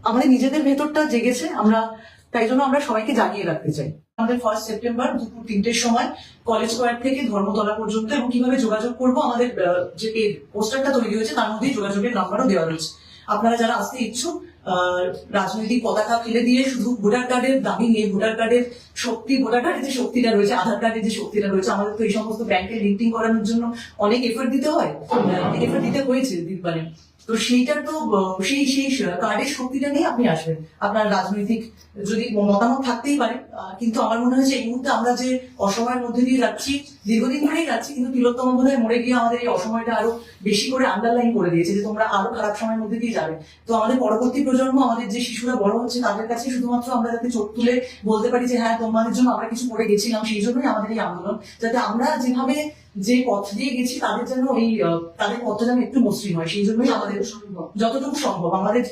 আমাদের নিজেদের ভেতরটা জেগেছে, তাই জন্য আমরা সবাইকে জাগিয়ে রাখতে চাই। আমাদের 1 সেপ্টেম্বর দুপুর 3টের সময় কলেজ স্কোয়ার থেকে ধর্মতলা পর্যন্ত, এবং কিভাবে যোগাযোগ করবো আমাদের যে পোস্টারটা তৈরি হয়েছে তার মধ্যেই যোগাযোগের নাম্বারও দেওয়া রয়েছে। আপনারা যারা আসতে ইচ্ছুক, রাজনৈতিক পতাকা ফেলে দিয়ে শুধু ভোটার কার্ডের দাবি নিয়ে, ভোটার কার্ডের শক্তি, ভোটার কার্ডের যে শক্তিটা রয়েছে, আধার কার্ডের যে শক্তিটা রয়েছে, আমাদের তো এই সমস্ত ব্যাংকের লিঙ্কিং করানোর জন্য অনেক এফোর্ট দিতে হয়, এফোর্ট দিতে হয়েছে মানে। তো সেইটার তো সেই কার্ডের শক্তিটা নিয়ে আপনি আসবেন। আপনার রাজনৈতিক যদি মতামত থাকতেই পারে, কিন্তু আমার মনে হয়েছে এই মুহূর্তে আমরা যে অসময়ের মধ্যে দিয়ে যাচ্ছি, দীর্ঘদিন ধরেই যাচ্ছি, কিন্তু তিলোত্তম বোধহয় মরে গিয়ে আমাদের এই অসময়টা আরো বেশি করে আন্ডারলাইন করে দিয়েছে যে তোমরা আরো খারাপ সময়ের মধ্যে দিয়ে যাবে। তো আমাদের পরবর্তী প্রজন্ম, আমাদের যে শিশুরা বড় হচ্ছে, তাদের কাছে শুধুমাত্র আমরা যাতে চোখ তুলে বলতে পারি যে হ্যাঁ, তোমাদের জন্য আমরা কিছু করে গেছিলাম, সেই জন্যই আমাদের এই আন্দোলন, যাতে আমরা যেভাবে যে পথ দিয়ে গেছি তাদের যেন তাদের পথটা যেন একটু মসৃণ হয়, সেই জন্যই আমাদের যতটুকু সম্ভব আমাদের